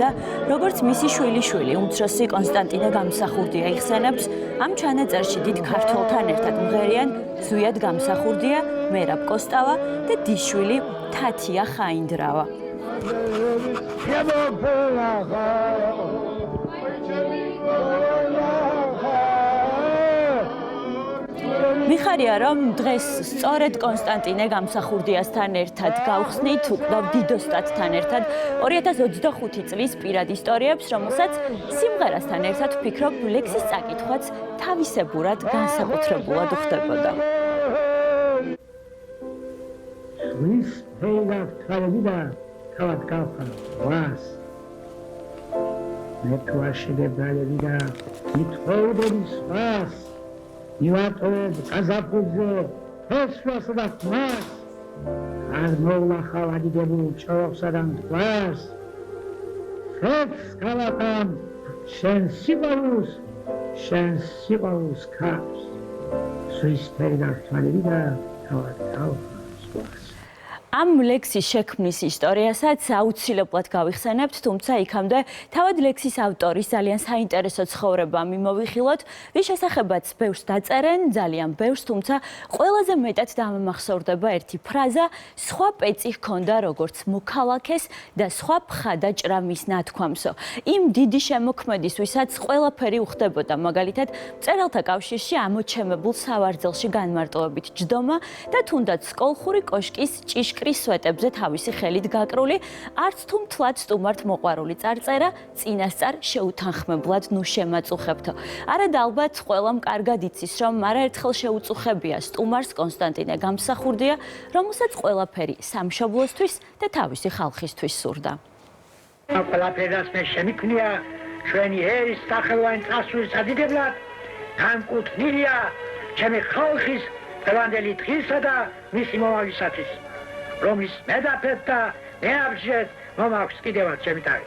და როგორც მისი შვილიშვილი უმცროსი კონსტანტინე გამსახურდია იხსენებს, ამ ჩანაწერში დიდ ქართველთან ერთად მღერიან ზვიად გამსახურდია, მერაბ კოსტავა და დიშვილი თათია ხაინდრავა. მიხარია, რომ დღეს სწორედ კონსტანტინე გამსახურდიასთან ერთად გავხსნით უკრავ დიდოსტატთან ერთად 2025 წლის პირად ისტორიებს, რომელსაც სიმღერასთან ერთად ვფიქრობ, ლექსის წაკითხვაც თავისებურად განსაკუთრებულად ხდებოდა. Swiss Taylor Travida თავად გავხარ ვას. მე თვაში დაბალები მithოვდები სხვას. Ივატოვებ გაზაფხულზე ფესვასა და ხმას. არ მოვლახავ ადიდებულ ჭოროხსა და მტკვარს. ხეთს გავაკამ შენ სიყვარულს ქარს. Swiss Taylor Travida თავად გავხარ ვას. ამ ლექსის შექმნის ისტორიასაც აუცილებლად გავიხსენებთ, თუმცა იქამდე თავად ლექსის ავტორის ძალიან საინტერესო ცხოვრება მიმოვიხილოთ, რის შესახებაც ბევრს დაწერენ, ძალიან ბევრს, თუმცა ყველაზე მეტად დამამახსოვრდება ერთი ფრაზა, სხვა პეწი ჰქონდა როგორც მოქალაქეს და სხვა ფხადა ჭრა მის ნათქვამსო. იმ დიდი შემოქმედის, ვისაც ყველაფერი უხდებოდა, მაგალითად, მწერალთა კავშირში ამოჩემებულ სავარძელში განმარტოვებით ჯდომა და თუნდაც კოლხური კოშკის ჭიშკრის სვეტებზე თავისი ხელით გაკრული, არც თუ მთლად სტუმართ მოყვარული წარწერა, წინასწარ შეუთანხმებლად ნუ შემაწუხებთო. არა და ალბათ ყველამ კარგად იცის, რომ არაერთხელ შეუწუხებია სტუმარს კონსტანტინე გამსახურდია, რომელსაც ყველაფერი სამშობლოსთვის და თავისი ხალხისთვის სურდა. ყველაფერს მე შემიქმნია ჩვენი ერის სახელოვანი წარსულის ადიდებლად, განკუთვნილია ჩემი ხალხის დღევანდელი დღისა და მისი მომავლისათვის. რომლის მედაფეთ და მეაბჟეთ მომაქვს კიდევაც ჩემი თავი.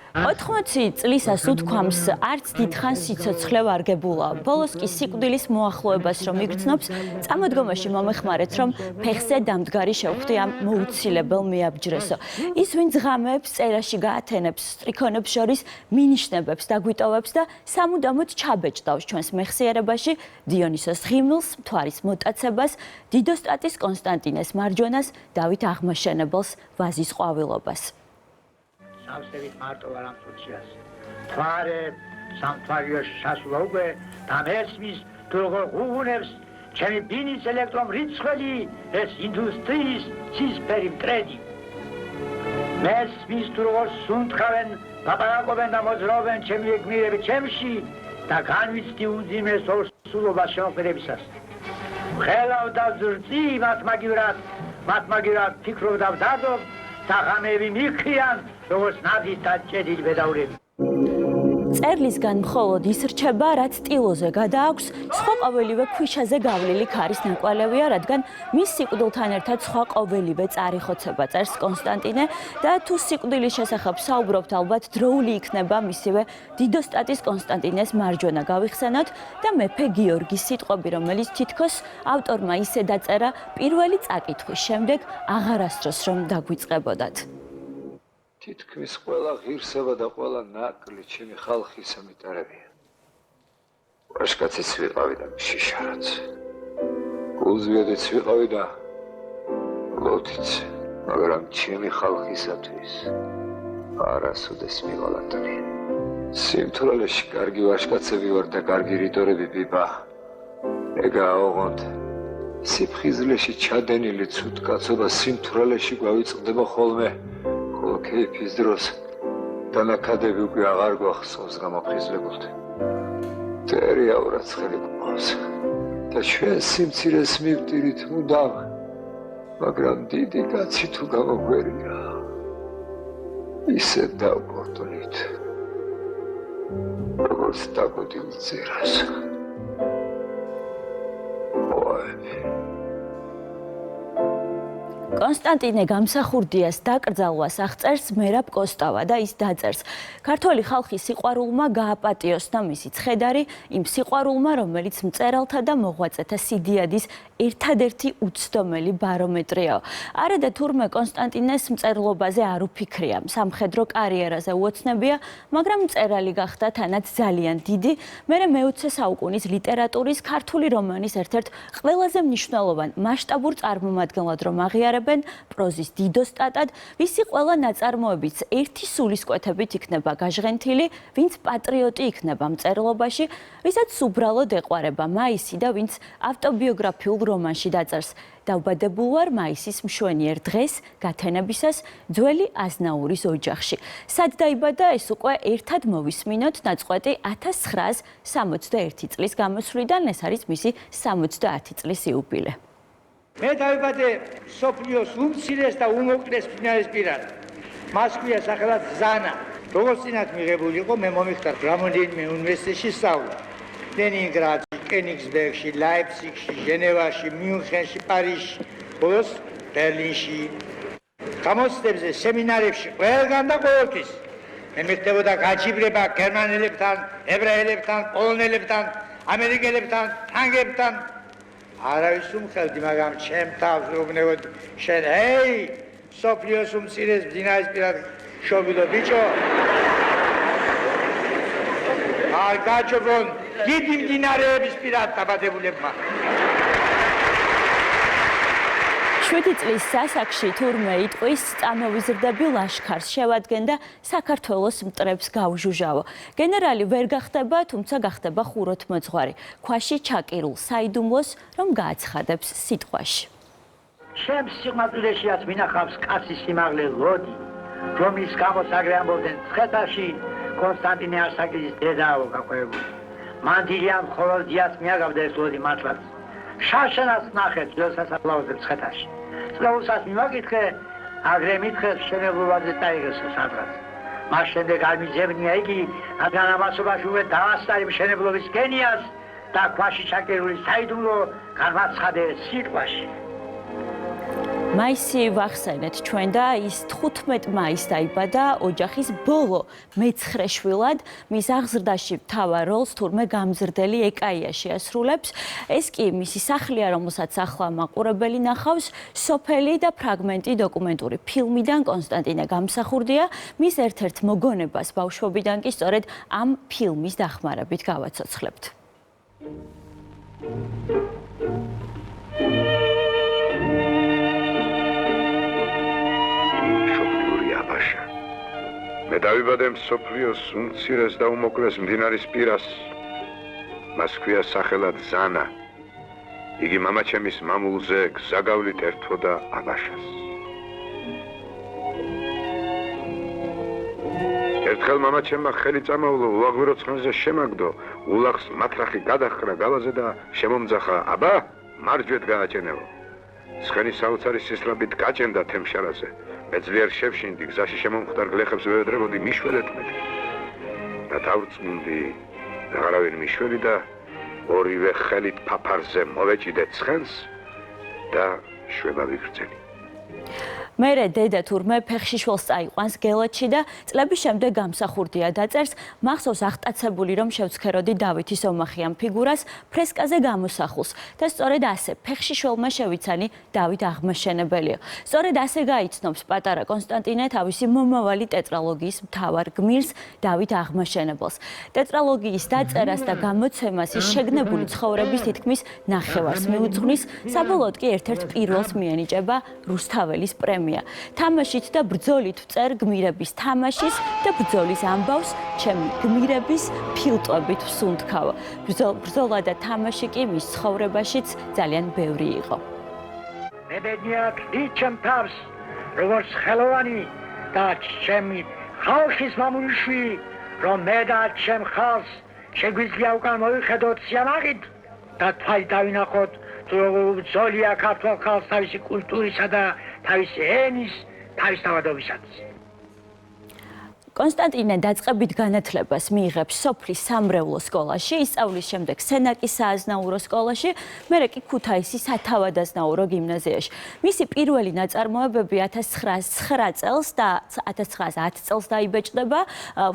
80 წლისას უთქვამს, არც დიდხანს სიცოცხლე ვარგებულა. ბოლოს კი სიკვდილის მოახლოებას რომ იგრძნობს, წამოდგომაში მომეხმარეთ, რომ ფეხზე დამდგარი შევხვდი ამ მოუცილებელ მეაბჯრესო. ის ვინც ღამეებს წერაში გაათენებს, სტრიქონებს შორის მინიშნებებს და გვიტოვებს და სამუდამოდ ჩაბეჭდავს ჩვენს მეხსიერებაში დიონისოს ღიმილს, მთვარის მოტაცებას, დიდოსტატის კონსტანტინეს მარჯვენას, დავით აღმაშენებელს ვაზის ყვავილობას. Avstevit marto varam sutsias. Tvare samtvarios shaslovbe tamesmis turgo guvunevs chemi binis elektrom ritskheli es industries cisperim tredi. Mesmis turgo suntkhaven paparagoben da mozroven chemi egmirebi chemshi da ganvitsti unzimes orsulobas shenoqvedebisas. Khelav da zrtsi matmagirat fikrovdav dadov taghamevi mikhian როგორც ნადის დაჭედილი ბედაურები. წერლისგან მხოლოდ ის რჩება, რაც ტილოზე გადააქვს, სხვა ყოველივე ქვიშაზე გავლილი ქარის ნაკვალევია, რადგან მის სიკვდილთან ერთად სხვა ყოველივე წარიხოცება წერს კონსტანტინე და თუ სიკვდილის შესახებ საუბრობთ, ალბათ დროული იქნება მისივე დიდოსტატის კონსტანტინეს მარჯვენა გავიხსენოთ და მეფე გიორგის სიტყვები, რომელიც თითქოს ავტორმა ისე დაწერა პირველი წაკითხვის შემდეგ აღარასდროს რომ დაგვიწყებოდათ. თითქმის ყველა ღირსება და ყველა ნაკლი ჩემი ხალხის ამიტარებია. ვაშკაციც ვიყავი და შიშარაც. გულზვიადიც ვიყავი და ლოთიც, მაგრამ ჩემი ხალხისათვის არასოდეს მივალატნი. სიმთვრალეში კარგი ვაშკაცები ვარ და კარგი რიტორები პიპა. ეგა ოღონდ სიფხიზლეში ჩადენილი ცუდ კაცობა სიმთვრალეში გვავიწყდება ხოლმე. Кейფის დროს დანაკადები უკვე აღარ გვახსოვს გამოფხიზლებოდ. მტერი აურაცხელი გვყავს და ჩვენ სიმცირეს მივტირით მუდამ, მაგრამ დიდი კაცი თუ გამოგვერია, ისე დავკორტონით, როგორც დაკოდილ წერას. ой, კონსტანტინე გამსახურდიას დაკრძალვას აღწერს მერაბ კოსტავა და ის დაწერს: ქართველი ხალხის სიყვარულმა გააპატიოსნა მისი ცხედარი იმ სიყვარულმა, რომელიც მწერალთა და მოღვაწეთა სიდიადის ერთადერთი უცდომელი ბარომეტრიაო. არა და თურმე კონსტანტინეს მწერლობაზე არ უფიქრია, სამხედრო კარიერაზე უოცნებია, მაგრამ მწერალი გახდა თანაც ძალიან დიდი, მერე მე-20 საუკუნის ლიტერატურის ქართული რომანის ერთ-ერთ ყველაზე მნიშვნელოვან მასშტაბურ წარმომადგენლად რომ აღიარებენ, პროზის დიდო სტატად, ვისი ყველა ნაწარმოებიც ერთი სულისკვეთებით იქნება გაჟღენთილი, ვინც პატრიოტი იქნება მწერლობაში, ვისაც უბრალოდ ეყვარება მაისი და ვინც ავტობიოგრაფიულ რომანში დაწერს: დავბადებულ ვარ მაისის მშვენიერ დღეს, გათენებისას ძველი აზნაურის ოჯახში. სად დაიბადა, ეს უკვე ერთად მოვისმინოთ, ნაწყვეტი 1961 წლის გამოსვლიდან, ეს არის მისი 70 წლის იუბილე. მე დავიბადე სოფლიოს უმცირეს და უმოკლეს ფინანსპირად. მას ქვია სახელად ზანა. როგორც წინათ მიღებული იყო, მე მომიხდარ რამდენიმე უნივერსიტეტში სწავლა. ლენინგრადში, კენიგსბერგში, ლაიფციგში, ჟენევაში, მიუნხენში, პარიზში, ბოლოს ბერლინში. გამოცდებზე, სემინარებში, ყველგან და ყოველთვის. მე მიხდებოდა გაჯიბრება გერმანელებთან, ებრაელებთან, პოლონელებთან, ამერიკელებთან, ფრანგებთან. არავის უმხელდი, მაგრამ ჩემ თავს ვეუბნებოდი, შენ ჰეი, სოფლიოს უმცირეს მდინარისპირად შობილო ბიჭო. არ გაჩვენ დიდი მდინარეების პირად დაბადებულებმა. 7 წლის სასაკში თურმე იტყვის წამოვიზრდები ლაშქარს შევადგენდა საქართველოს მტრებს გავჟუჟავო. გენერალი ვერ გახდება, თუმცა გახდება ხუროთმოძღვარი. ქვაში ჩაკირულ საიდუმლოს, რომ გააცხადებს სიტყვაში. ჩემს სიღმაწვილეშიაც მინახავს კაცის სიმაღლე ლოდი, რომლის გამოც აგრე ამბობდნენ ცხეთაში კონსტანტინე არსაკიძის დედაო გაყვებული. მან დიდიან ხოლოდიას მიაგავდა ეს ლოდი მართლაც. შარშანას ნახეთ ძველ სასაფლაოზე ცხეთაში. სწავლულსაც მიმაკითხე, აგრე მითხეს მშენებლობაზე წაიღეს სადღაც. მას შემდეგ არ მიძებნია იგი, რადგან ამასობაში უკვე დაასწარი მშენებლობის გენიას და ქვაში ჩაკერული საიდუმლო განაცხადე სიტყვაში. მაისი ვახსენეთ ჩვენ და ის 15 მაისს დაიბადა ოჯახის ბოლო მე-9 შვილად. მის აღზრდაში მთავარ როლს თურმე გამზრდელი ეკაია შეასრულებს. ეს კი მისი სახლია, რომელსაც ახლა მაყურებელი ნახავს, სოფელი და ფრაგმენტი დოკუმენტური ფილმიდან კონსტანტინე გამსახურდია. მის ერთ-ერთ მოგონებას ბავშვობიდან კი სწორედ ამ ფილმის დახმარებით გავაცოცხლებთ. მე დავიბადე მსოფლიოს უმცირეს და უმოკლეს მდინარის პირას. მას ქვია სახელად ზანა. იგი მამაჩემის მამულზე გზაგავლით ერთვოდა აბაშას. ერთხელ მამაჩემმა ხელი წამოვლო ულაღვილო ცხენზე შემაგდო, ულაღს მათრახი გადახრა გალაზე და შემომძახა: აბა, მარჯვეთ გააჩენეო. ცხენი საოცარი სისხლებით გაჭენდა თემშარაზე. მე ძლიერ შევშინდი, გზაში შემომხვდარ გლეხებს ვეედრებოდი, მიშველეთ მე. და დავწმუნდი, აღარავინ მიშველი და ორივე ხელით ფაფარზე მოვეჭიდე ცხენს და შვება ვიგრძელი. მერე დედა თურმე ფეხში შველს წაიყვანს გელათში და წლების შემდეგ გამსახურდია დაწერს: მახსოვს აღტაცებული რომ შევცქეროდი დავითის ომახიან ფიგურას ფრესკაზე გამოსახულს და სწორედ ასე ფეხში შველმა შევიცანი დავით აღმაშენებელიო. სწორედ ასე გაიცნობს პატარა კონსტანტინე თავისი მომავალი ტეტრალოგიის მთავარ გმირს დავით აღმაშენებელს. ტეტრალოგიის დაწერას და გამოცემას ის შეგნებული ცხოვრების თითქმის ნახევარს მიუძღვნის, საბოლოოდ კი ერთ-ერთ პირველს მიენიჭება რუსთაველის პრემია. თამაშით და ბრძოლით ვწერ გმირების თამაშის და ბრძოლის ამბავს ჩემი გმირების ფილტვებით ვსუნთქავ. ბრძოლა და თამაში კი მის ცხოვრებაშიც ძალიან ბევრი იყო. მე ბედნიერ დიდ ჩემ თავს, როგორც ხელოვანი და ჩემი ხალხის მამულიშვილი, რომ მე და ჩემ ხალხს შეგვიძლია უკან მოვიხედოთ სიამაყით და თვალი დავინახოთ, ბრძოლია ქართულ ხალხს თავისი კულტურისა და თავისი ენის, თავის თავადობისაც. კონსტანტინე დაწყებით განათლებას მიიღებს სოფლის სამრევლო სკოლაში, ისწავლის შემდეგ სენაკის სააზნაურო სკოლაში, მერე კი ქუთაისის სათავადაზნაურო გიმნაზიაში. მისი პირველი ნაწარმოებები 1909 წელს და 1910 წელს დაიბეჭდება.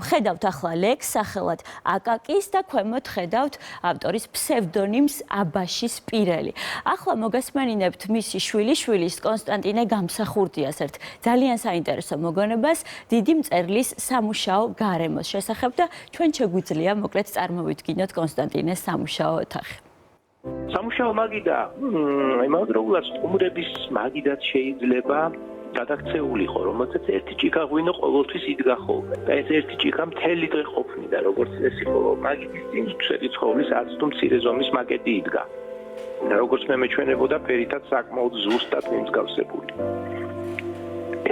ხედავთ ახლა ლექს სახელად აკაკის და ქვემოთ ხედავთ ავტორის ფსევდონიმს აბაშის პირელი. ახლა მოგესმენინებთ მისი შვილიშვილის კონსტანტინე გამსახურდიას ერთ ძალიან საინტერესო მოგონებას დიდი მწერლის სამუშაო გარემოს შესახებ და ჩვენ შეგვიძლია მოკლედ წარმოვიდგინოთ კონსტანტინეს სამუშაო ოთახი. სამუშაო მაგიდა იმავდროულად სტუმრების მაგიდაც შეიძლება გადაქცეულიყო, რომელსაც ერთი ჭიქა ღვინო ყოველთვის იდგა ხოლმე. და ეს ერთი ჭიქა მთელი დღე ყოფნიდა, როგორც ეს იყო მაგიდის წინ ცხოვლის არც თუ მცირე ზომის მაკეტი იდგა. და როგორც მე მეჩვენებოდა, ფერითაც საკმაოდ ზუსტად მიმსგავსებული.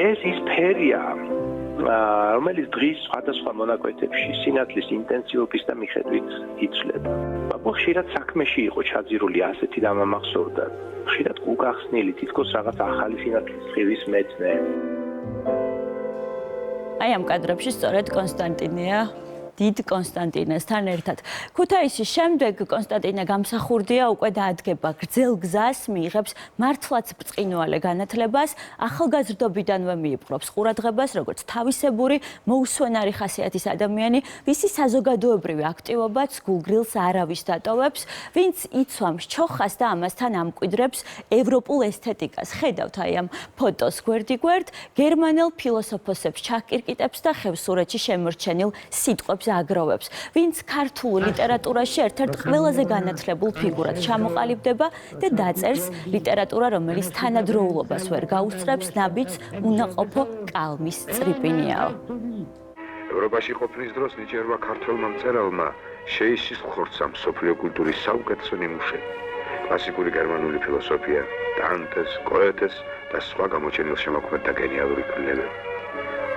ეს ის ფერია, რომელიც დღის სხვადასხვა მონაკვეთებში სინათლის ინტენსივობის და მიხედვით იცვლება. მაგრამ ხშირად საქმეში იყო ჩაძირული ასეთი დამამახსოვრდა. ხშირად უკახსნილი თითქოს რაღაც ახალი სინათლის სხივის მეცნე. აი ამ კადრებში სწორედ კონსტანტინეა დიდ კონსტანტინესთან ერთად. ქუთაისის შემდეგ კონსტანტინე გამსახურდია უკვე დაადგება გრძელ გზას, მიიღებს მართლაც ბრწყინვალე განათლებას, ახალგაზრდობიდანვე მიიპყრობს ყურადღებას, როგორც თავისებური, მოუსვენარი ხასიათის ადამიანი, ვისი საზოგადოებრივი აქტივობაც გულგრილს არავის დატოვებს, ვინც იცვამს ჩოხას და ამასთან ამკვიდრებს ევროპულ ესთეტიკას. ხედავთ აი ამ ფოტოს გვერდიგვერდ, გერმანელ ფილოსოფოსებს ჩაკირკიტებს და ხევსურეთში შემორჩენილ სიტყვებს აგროვებს, ვინც ქართულ ლიტერატურაში ერთ-ერთ ყველაზე განათლებულ ფიგურად ჩამოყალიბდება და დაწერს ლიტერატურა, რომელიც თანადროულობას ვერ გაუსწრებს, ნაბიჯს უნაყოფო კალმის წრიპინიაო. ევროპაში ყოფნის დროს ნიჭიერმა ქართველმა მწერალმა შეისის ხორცამ მსოფლიო კულტურის საუკეთესო ნიმუშები. კლასიკური გერმანული ფილოსოფია, დანტეს, გოეთეს და სხვა გამოჩენილ შემოქმედთა გენიალური კვლევები.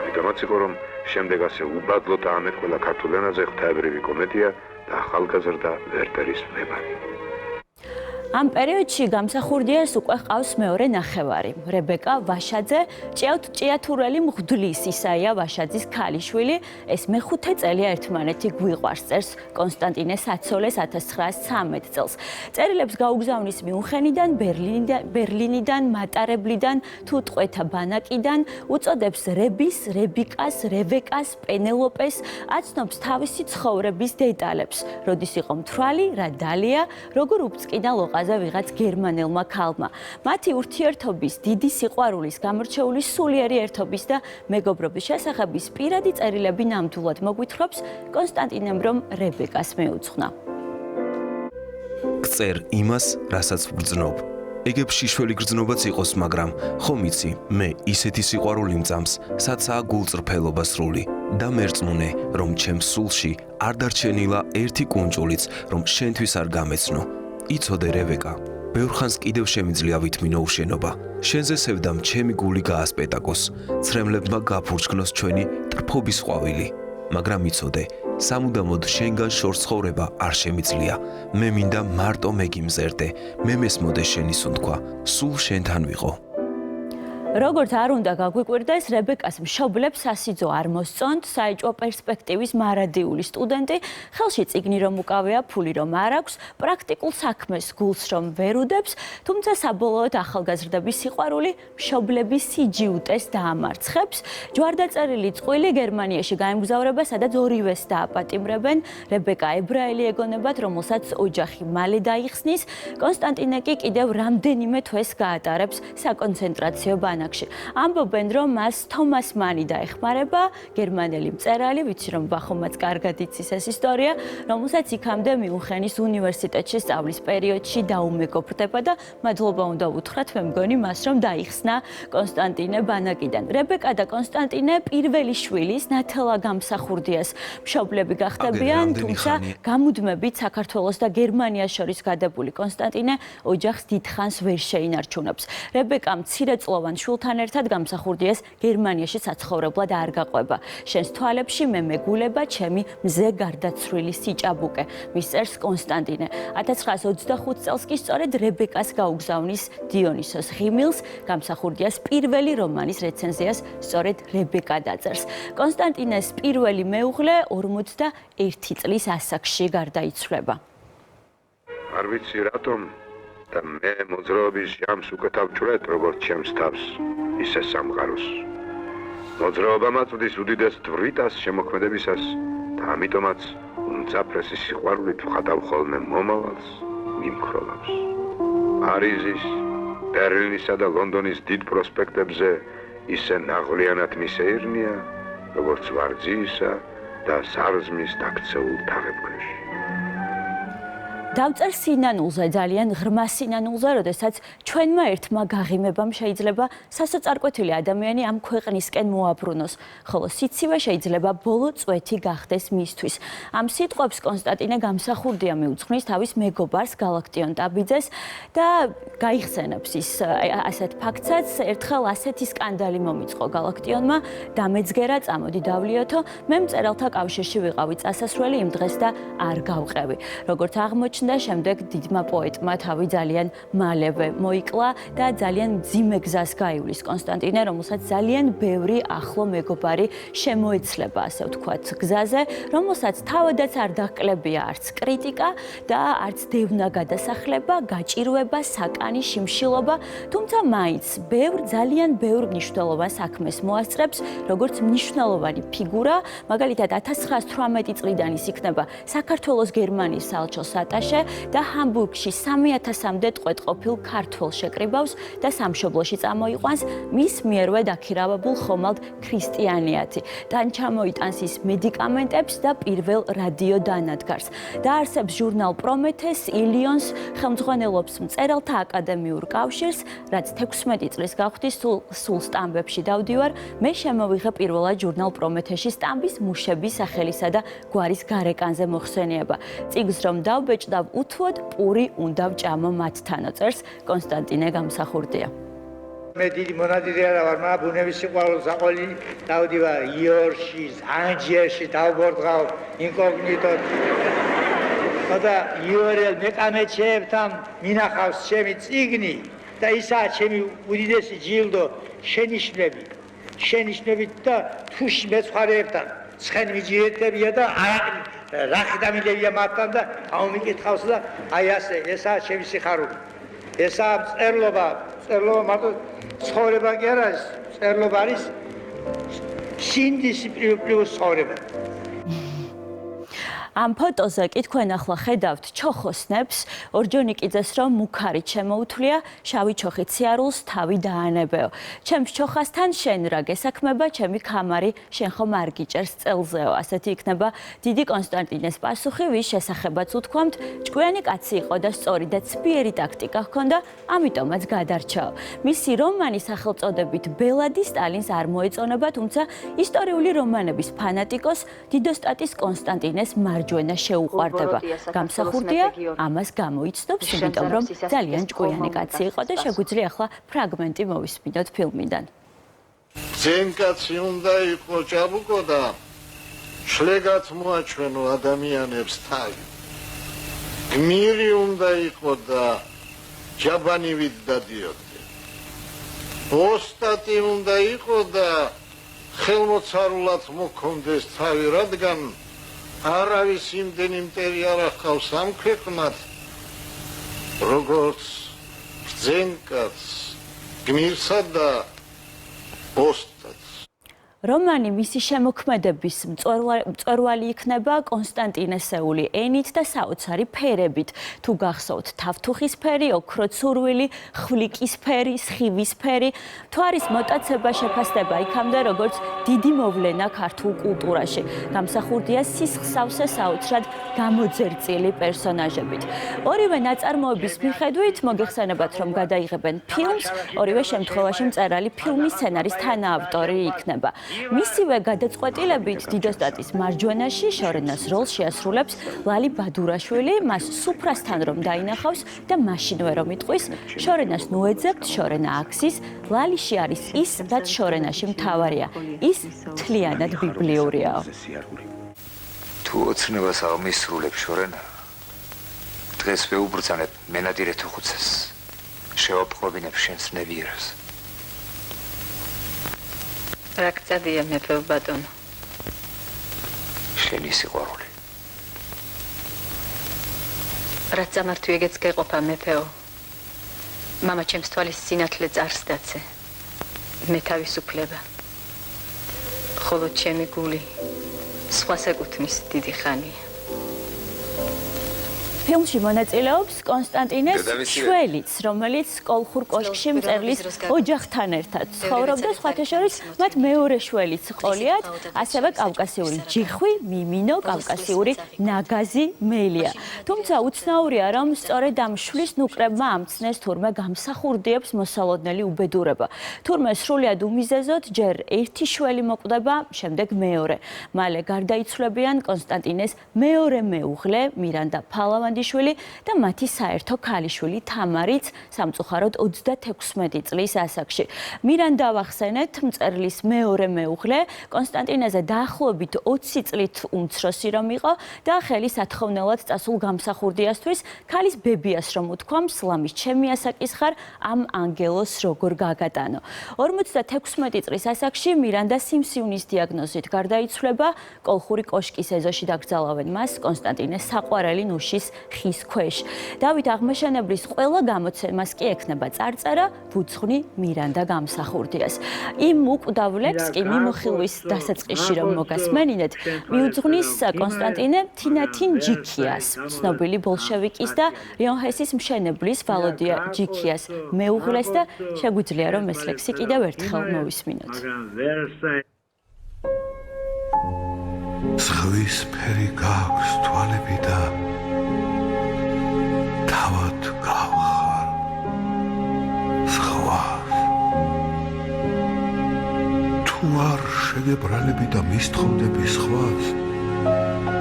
ამიტომაც იყო, რომ შემდეგ ასე უბადლოდ აამეყველა ქართულ ენაზე ღვთაებრივი კომედია და ახალგაზრდა ვერტერის ვნებანი. ამ პერიოდში გამსახურდიას უკვე ჰყავს მეორე ნახევარი, რებეკა ვაშაძე, ჭიათურელი მღვდლის ისაია ვაშაძის ქალიშვილი. ეს მეხუთე წელია ერთმანეთი გვიყვარს, წერს კონსტანტინე საცოლეს 1913 წელს. წერილებს გაუგზავნის მიუნხენიდან, ბერლინიდან, მატარებლიდან თუ ტყვეთა ბანაკიდან, უწოდებს რების, რებიკას, რევეკას, პენელოპეს, აცნობს თავისი ცხოვრების დეტალებს. როდის იყო მთვრალი, რა დალია, როგორ უბწყინა ლოყაზე ვიღაც გერმანელმა ქალმა. მათი ურთიერთობის, დიდი სიყვარულის, გამორჩეული სულიერი ერთობის და მეგობრობის შესახების პირადი წერილები ნამდვილად მოგვითხრობს კონსტანტინემ, რომ რებეკას მეუძღვნა. გწერ იმას, რასაც ვგრძნობ. ეგებ შიშველი გრძნობაც იყოს, მაგრამ ხომ იცი, მე ისეთი სიყვარული მწამს, საცაა გულწრფელობა სრული და მერწმუნე, რომ ჩემს სულში არ დარჩენილა ერთი კუნჭულიც, რომ შენთვის არ გამეცნო. იცოდე რევეკა, ბევრ ხანს კიდევ შემიძლია ვითმინო უშენობა. შენზე სევდამ ჩემი გული გაასპეტაკოს, ცრემლებმა გაფურჩქნოს ჩვენი ტრფობის ყვავილი. მაგრამ იცოდე, სამუდამოდ შენგან შორს ცხოვრება არ შემიძლია. მე მინდა მარტო მეგიმზერდე, მე მესმოდე შენი სუნთქვა, სულ შენთან ვიყო. როგორც არ უნდა გაგვიკვირდეს, რებეკას მშობლებს სასიძო არ მოსწონთ, საეჭვო პერსპექტივის მარადიული სტუდენტი, ხელში წიგნი რომ უკავია, ფული რომ არ აქვს, პრაქტიკულ საქმეს გულს რომ ვერ უდებს, თუმცა საბოლოოდ ახალგაზრდების სიყვარული მშობლების სიჯიუტეს დაამარცხებს. ჯვარდაწერილი წყვილი გერმანიაში გაემგზავრება, სადაც ორივეს დააპატიმრებენ. რებეკა ებრაელი ეგონებათ, რომელსაც ოჯახი მალე დაიხსნის. კონსტანტინე კი კიდევ რამდენიმე თვეს გაატარებს საკონცენტრაციო ბანაკში. ამბობენ, რომ მას თომას მანი დაეხმარება, გერმანელი მწერალი, ვიცი რომ ბახომაც კარგად იცის ეს ისტორია, რომელსაც იქამდე მიუნხენის უნივერსიტეტში სწავლის პერიოდში დაუმეგობრდება და მადლობა უნდა უთხრათ, მე მგონი მას, რომ დაიხსნა კონსტანტინე ბანაკიდან. რებეკა და კონსტანტინე პირველი შვილის, ნათელა გამსახურდიას მშობლები გახდებიან, თუმცა გამუდმებით საქართველოს და გერმანიას შორის გადებული კონსტანტინე ოჯახს დიდხანს ვერ შეინარჩუნებს. რებეკა მცირეწლოვან შვილს მშვილთან ერთად გამსახურდიას გერმანიაში საცხოვრებლად არ გაყვება. შენს თვალებში მე მეგულება ჩემი მზე გარდაცვლილი სიჭაბუკე. მის წერს კონსტანტინე. 1925 წელს კი სწორედ რებეკას გაუგზავნის დიონისოს ღიმილს, გამსახურდიას პირველი რომანის რეცენზიას სწორედ რებეკა დაწერს. კონსტანტინეს პირველი მეუღლე 41 წლის ასაკში გარდაიცვლება. არ ვიცი რატომ და მე მოძრაობის ჟამს უკეთ ავჭრეთ როგორც ჩემს თავს, ისე სამყაროს. მოძრაობა მაწვდის უდიდეს თვრიტას შემოქმედებისას და ამიტომაც უმძაფრესი სიყვარულით ვხატავ ხოლმე მომავალს, მიმქროლავს. პარიზის, ბერლინისა და ლონდონის დიდ პროსპექტებზე ისე ნაღვლიანად მისეირნია, როგორც ვარძიისა და სარზმის დაქცეულ თაღებქვეშ. დავწერ სინანულზე, ძალიან ღრმა სინანულზე, როდესაც ჩვენმა ერთმა გაღიმებამ შეიძლება სასოწარკვეთილი ადამიანი ამ ქვეყნისკენ მოაბრუნოს, ხოლო სიცივე შეიძლება ბოლო წვეთი გახდეს მისთვის. ამ სიტყვებს კონსტანტინე გამსახურდია მიუძღვნის თავის მეგობარს გალაქტიონ ტაბიძეს და გაიხსენებს ის ასეთ ფაქტსაც, ერთხელ ასეთი სკანდალი მომიწყო გალაქტიონმა, დამეძგერა, წამოდი დავლიოთო, მე მწერალთა კავშირში ვიყავი წასასვლელი იმ დღეს და არ გავყევი. როგორც აღმოჩნდა და შემდეგ დიდმა პოეტმა თავი ძალიან მალევე მოიკლა და ძალიან მძიმე გზას გაივლის კონსტანტინე, რომელსაც ძალიან ბევრი ახლო მეგობარი შემოეცლება, ასე ვთქვათ, გზაზე, რომელსაც თავადაც არ დაჰკლებია არც კრიტიკა და არც დევნა გადასახლება, გაჭირვება, საკანი, შიმშილობა, თუმცა მაინც ძალიან ბევრ მნიშვნელოვან საქმეს მოასწრებს, როგორც მნიშვნელოვანი ფიგურა, მაგალითად 1918 წლიდან ის იქნება საქართველოს გერმანიის საელჩოს ატაშე და ჰამბურგში 3000-მდე ტყვედ ყოფილ ქართველ შეკრიბავს და სამშობლოში წამოიყვანს მის მიერვე დაქირავებულ ხომალდ ქრისტიანიათი. თან ჩამოიტანს ის მედიკამენტებს და პირველ რადიო დანადგარს. დაარსებს ჟურნალ პრომეთეს, ილიონს, ხელმძღვანელობს მწერალთა აკადემიურ კავშირს, რაც 16 წლის გახვდის სულ სტამბებში დავდივარ, მე შემოვიღე პირველად ჟურნალ პრომეთეში სტამბის მუშების სახელისა და გვარის გარეკანზე მოხსენიება. წიგნს რომ დავბეჭდა უთვოდ პური უნდა ვჭამო მათთანო, წერს კონსტანტინე გამსახურდია. მე დიდი მონადირე არა ვარ, მაგრამ ბუნების სიყვარულს აყოლი დავდივარ იორში, ანჯერში დავბორდღავ ინკოგნიტოდ. და იორელ მეკამეჩეებთან მინახავს ჩემი წიგნი და ისაა ჩემი უდიდესი ჯილდო შენიშვნებით და თუში მეცხვარეებთან ცხენ მიჯიერთებია და რახი დამილებია მათთან და აუმიკითხავს და აი ასე, ესაა ჩემი სიხარული. ესაა მწერლობა მარტო ცხოვრება კი არ არის, მწერლობა არის სინდისი პლუს ცხოვრება. ამ ფოტოზე კი თქვენ ახლა ხედავთ ჩოხოსნებს, ორჯონიკიძეს რომ მუქარით შემოუთვლია, შავი ჩოხით სიარულს თავი დაანებეო. ჩემს ჩოხასთან შენ რა გესაქმება, ჩემი ქამარი შენ ხომ არ გიჭერს წელზეო. ასეთი იქნება დიდი კონსტანტინეს პასუხი, ვის შესახებაც უთქვამთ, ჭკვიანი კაცი იყო და სწორი და ცბიერი ტაქტიკა ჰქონდა, ამიტომაც გადარჩაო. მისი რომანი სახელწოდებით ბელადი სტალინს არ მოეწონება, თუმცა ისტორიული რომანების ფანატიკოს დიდოსტატის კონსტანტინეს მარჯვენა შეუყვარდება. გამსახურდია ამას გამოიცნობს, იმიტომ რომ ძალიან ჭკვიანი კაცი იყო და შეგვიძლია ახლა ფრაგმენტი მოვისმინოთ ფილმიდან. ძენ კაცი უნდა იყო ჭაბუკო და შლეგაც მოაჩვენო ადამიანებს თავი. გმირი უნდა იყო და ჯაბანივით დადიოდა. ოსტატი უნდა იყო და ხელმოწარულად მოქონდეს თავი, რადგან არავის იმდენი მტერი არ ახავს ამ ქვეყნად, როგორც ბრძენკაც, გმირსა და ოსტატს. რომანი მისი შემოქმედების მწვერვალი იქნება კონსტანტინესეული ენით და საოცარი ფერებით. თუ გახსოვთ თავთუხის ფერი, ოქროცურვილი, ხვლიკის ფერი, სხივის ფერი, თვარის მოტაცება შეფასდება იქამდე როგორც დიდი მოვლენა ქართულ კულტურაში. გამსახურდია სისხლსავსე საოცრად გამოძერწილი პერსონაჟებით. ორივე ნაწარმოების მიხედვით მოგეხსენებათ, რომ გადაიღებენ ფილმს, ორივე შემთხვევაში მწერალი ფილმის სცენარის თანაავტორი იქნება. მისივე გადაწყვეტილებით დიდოსტატის მარჯვენაში შორენას როლს შეასრულებს ლალი ბადურაშვილი, მას სუფრასთან რომ დაინახავს და მაშინვე რომ იტყვის, შორენას ნუეძებთ, შორენა აქსის, ლალიში არის ის, რაც შორენაში მთავარია. ის მთლიანად ბიბლიურიაო. თუ ოცნებას აღმისრულებ შორენა, დღეს ვეუბრძანებ მენადირე თუხუცეს, შევაპყრობინებ შენს ნებიერას. რა გწადია მეფე ბატონო? შენი სიყვარული. რა წამართვი ეგეც გეყოფა მეფეო? მამა ჩემს თვალის სინათლე წარს დაცე. მე თავისუფლება. ხოლო ჩემი გული სხვას ეკუთვნის დიდი ხანია. ფილმში მონაწილეობს კონსტანტინეს შველიც, რომელიც კოლხურ კოშკში მწერლის ოჯახთან ერთად ცხოვრობდა, სხვათა შორის მათ მეორე შველიც ყოლიათ, ასევე კავკასიური ჯიხვი, მიმინო, კავკასიური ნაგაზი, მელია. თუმცა უცნაურია, რომ სწორედ ამ შვლის ნუკრებმა ამცნეს თურმე გამსახურდიებს მოსალოდნელი უბედურება. თურმე სრულიად უმიზეზოდ ჯერ ერთი შველი მოკვდება, შემდეგ მეორე. მალე გარდაიცვლებიან კონსტანტინეს მეორე მეუღლე მირანდა ფალავანდი და მათი საერთო ქალიშვილი თამარიც სამწუხაროდ 36 წლის ასაკში. მირანდა ავახსენეთ, მწერლის მეორე მეუღლე, კონსტანტინეზე დაახლოებით 20 წლით უმცროსი რომ იყო და ხელი სათხოვნელად წასულ გამსახურდიასთვის ქალის ბებიას რომ უთქვამს, ლამის ჩემი ასაკის ხარ, ამ ანგელოს როგორ გაგატანო. 56 წლის ასაკში მირანდა სიმსივნის დიაგნოზით გარდაიცვლება, კოლხური კოშკის ეზოში დაკრძალავენ მას კონსტანტინეს საყვარელი ნუშის ხის ქვეშ. დავით აღმაშენებლის ყველა გამოცემას კი ექნება წარწერა ვუძღვნი მირანდა გამსახურდიას. იმ უკვდავლებს კი მიმოხილვის დასაწყისში რომ მოგასმენინეთ, მიუძღვნის კონსტანტინე თინათინ ჯიქიას, ცნობილი ბოლშევიკის და რიონჰესის მშენებლის ვალოდია ჯიქიას მეუღლეს და შეგვიძლია რომ ეს ლექსი კიდევ ერთხელ მოვისმინოთ. ზღვის ფერი გაქვს თვალები და თავად გავხარ სხვას თუ არ შეგებრალები და მისთხოვდები სხვას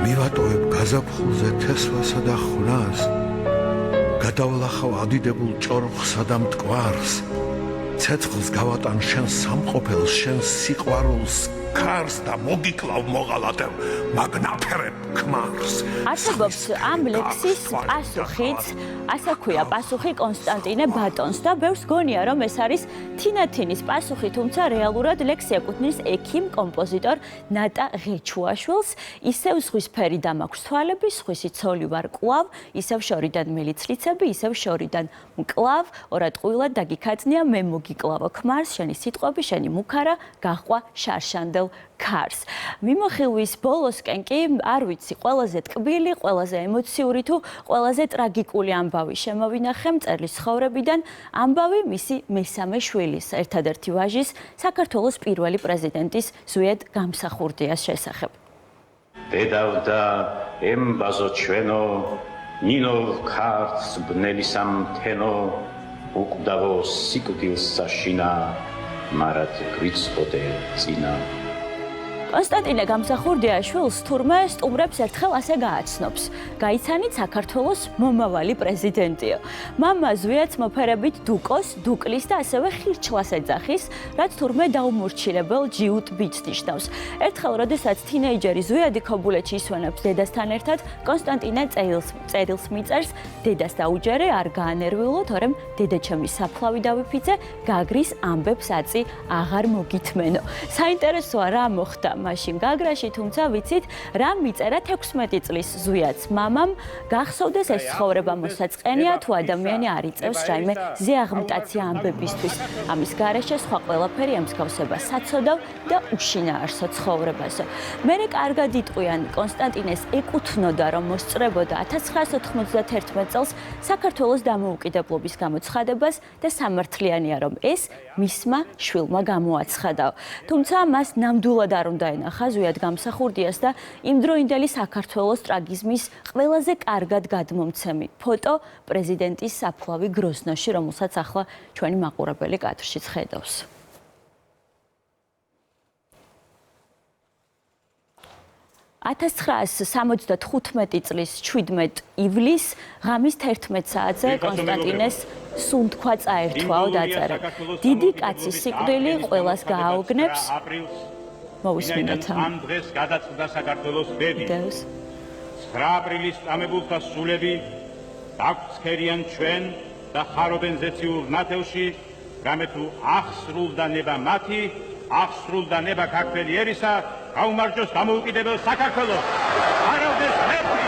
მივატოვებ გაზაფხულზე თესლასა და ხვნას გადავლახავ ადიდებულ ჭორხსა და მტკვარს ცეცხლს გავატან შენ სამყოფელს შენ სიყვარულს ქარს და მოგიკლავ მოღალატებ მაგნაფერებ ქმარს. არსებობს ამ ლექსის პასუხიც, ასე ქვია პასუხი კონსტანტინე ბატონს და ბევრს გონია რომ ეს არის თინათინის პასუხი, თუმცა რეალურად ლექსი ეკუთვნის ექიმ კომპოზიტორ ნატა ღეჩუაშვილს. ისევ ზღვისფერი დამაქვს თვალები, სხვისი ცოლი ვარ კლავ, ისევ შორიდან მილიცრიცები, ისევ შორიდან მკლავ, ორად ყვილად დაგიქადნია მე მოგიკლავო ქმარს, შენი სიტყვები, შენი მუქარა გაჰყვა შარშანდელ ქარს. მიმოხილვის ბოლოსკენ კი არ ვიცი, ყველაზე ტკბილი, ყველაზე ემოციური თუ ყველაზე ტრაგიკული ამბავი შემოვინახე მწერლის ცხოვრებიდან, ამბავი მისი მესამე შვილის, ერთადერთი ვაჟის, საქართველოს პირველი პრეზიდენტის ზვიად გამსახურდიას შესახებ. დედავ და ემბაზო ჩვენო, ნინო ქარს ბნელი სამთენო, უკვდავო სიკვდილს საშინა, მარად გვიცოდე წინა. კონსტანტინე გამსახურდიაშვილს თურმე სტუმრებს ერთხელ ასე გააცნობს. გაიცანით საქართველოს მომავალი პრეზიდენტიო. მამა ზვიად მოფერებით დუკოს, დუკლის და ასევე ხირჩლას ეძახის, რაც თურმე დაუმორჩილებელ ჯიუტ ბიჭს ნიშნავს. ერთხელ, როდესაც თინეიჯერი ზვიადი ქობულეთში ისვენებს დედასთან ერთად, კონსტანტინე წერილს მიწერს, დედას დაუჯერე, არ გაანერვილო, თორემ დედაჩემი საფლავი დავიფიცე, გაგრის ამბებს აწი აღარ მოგითმენო. საინტერესოა რა მოხდა მაშინ გაგრაში, თუმცა ვიცით, რა მიწერა 16 წლის ზვიადს მამამ, გახსოვდეს ეს ცხოვრება მოსაწყენია, თუ ადამიანი არ იწევს რაიმე ზეაღმტაცი ამბებისთვის. ამის გარეშე სხვა ყველაფერი ემსგავსება საცოდავ და უშინაარსო ცხოვრებაზე. მერე კარგად იტყვიან, კონსტანტინეს ეკუთვნოდა, რომ მოსწრებოდა 1991 წელს საქართველოს დამოუკიდებლობის გამოცხადებას და სამართლიანია, რომ ეს მისმა შვილმა გამოაცხადა. თუმცა მას ნამდვილად არ უნდა ენახა ზვიად გამსახურდიას და იმდროინდელი საქართველოს ტრაგიზმის ყველაზე კარგად გადმომცემი ფოტო პრეზიდენტის საფლავი გროზნოში, რომელსაც ახლა ჩვენი მაყურებელი კადრშიც ხედავს. 1975 წლის 17 ივლისს ღამის 11 საათზე კონსტანტინეს სუნთქვა წაერთვაო დაწერა. დიდი კაცის სიკვდილი ყველას გააოგნებს. მოვისმინოთ ამ დღეს გადაწყდა საქართველოს ბედი. 9 აპრილის წამებულთა სულები დაგწქერიან ჩვენ და ხარობენ ზეციურ ნათელში, რამე თუ აღსრულდა ნება მათი, აღსრულდა ნება ქართველი ერისა, გაუმარჯოს დამოუკიდებელ საქართველოს. არავდეს მეთქი.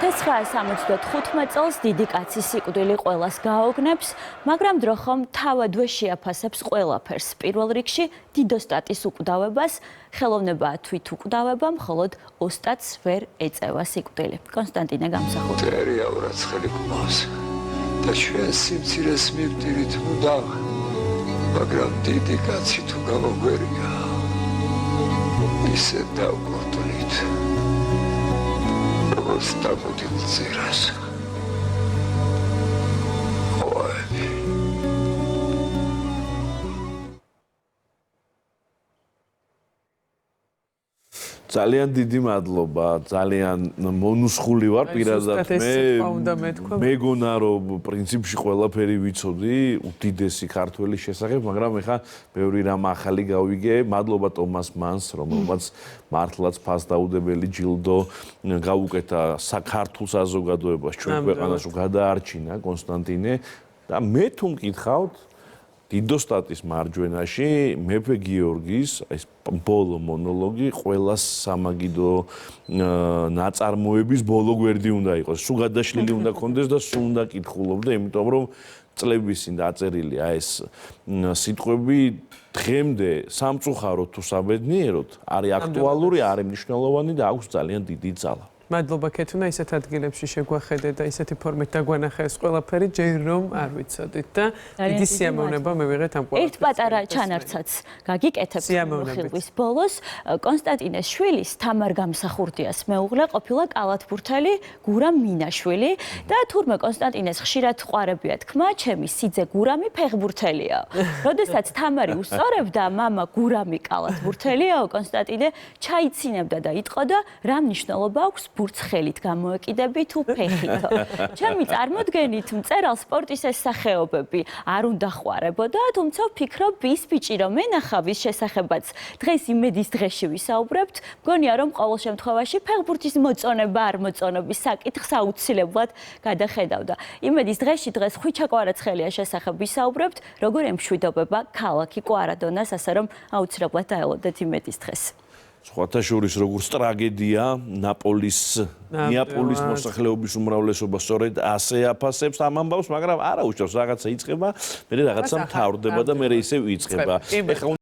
1975 წელს დიდი კაცის სიკვდილი ყველას გააოგნებს, მაგრამ დროხომ თავადვე შეაფასებს ყველაფერს. პირველ რიგში დიდოსტატის უკვდავებას, ხელოვნება თვით უკვდავება, მხოლოდ ოსტატს ვერ ეწევა სიკვდილი. კონსტანტინე გამსახურდა. ერიაურად ხელი გმავს და ჩვენ სიმცირეს მივდივით მუდამ, მაგრამ დიდი კაცი თუ გამოგვერია, ისე დავგვდნით. Стабудил цирас. ძალიან დიდი მადლობა, ძალიან მონუსხული ვარ პირადად მე მეგონა რომ პრინციპში ყველაფერი ვიცოდი უდიდესი ქართველის შესახებ, მაგრამ ეხა ბევრი რამ ახალი გავიგე. მადლობა ტომას მანს, რომელმაც მართლაც ფასდაუდებელი ჯილდო გაუკეთა საქართველოს საზოგადოებას ჩვენ ქვეყანაში გადაარჩინა კონსტანტინე და მე თუ მკითხავთ დიდოსტატის მარჯვენაში მეფე გიორგის ეს ბოლო მონოლოგი ყველას სამაგიდო ნაწარმოების ბოლო გვერდი უნდა იყოს. სულ გადაშლილი უნდა კონდეს და სულ უნდა კითხულობდე, იმიტომ რომ წლების წინ დაწერილია ეს სიტყვები დღემდე სამწუხაროდ თუ საბედნიეროდ არის აქტუალური, არის მნიშვნელოვანი და აქვს ძალიან დიდი ძალა. მადლობა ქეთუნა, ისეთ ადგილებში შეგვახედე და ისეთი ფორმით დაგვანახე ეს ყველაფერი, ჯერ რომ არ ვიცოდით და დიდი სიამოვნება მივიღეთ ამ ყველაფერს. ერთ პატარა ჩანართსაც გაგიკეთებთ ხილვის ბოლოს. კონსტანტინეს შვილის თამარ გამსახურდიას მეუღლე ყოფილა კალათბურთელი გურამ მინაშვილი და თურმე კონსტანტინეს ხშირად ყვარებია თქმა, ჩემი სიძე გურამი ფეხბურთელია. როდესაც თამარი უსწორებდა, მამა გურამი კალათბურთელიაო, კონსტანტინე ჩაიცინებდა და იტყოდა, რა მნიშვნელობა აქვს ბურთს ხელით გამოეკიდები თუ ფეხითო. ჩემი წარმოდგენით მწერალ სპორტის ეს სახეობები არ უნდა ხვარებოდა, თუმცა ვფიქრობ ის ბიჭი რომ ენახავის შესახებაც დღეს იმედის დღეში ვისაუბრებთ, მგონია რომ ყოველ შემთხვევაში ფეხბურთის მოწონება არ მოწონების საკითხს აუცილებლად გადახედავდა. იმედის დღეში დღეს ხვიჩა კვარაცხელია შესახებ ვისაუბრებთ, როგორ ემშვიდობება ქალაქი კვარადონას, ასე რომ აუცილებლად დაელოდეთ იმედის დღეს. სხვათა შორის როგორც ტრაგედია ნეაპოლის მოსახლეობის უმრავლესობა სწორედ ასე აფასებს ამ ამბავს, მაგრამ არა უშავს რაღაცა იწყება, მე რაღაცა მთავრდება და მე ისევ იწყება.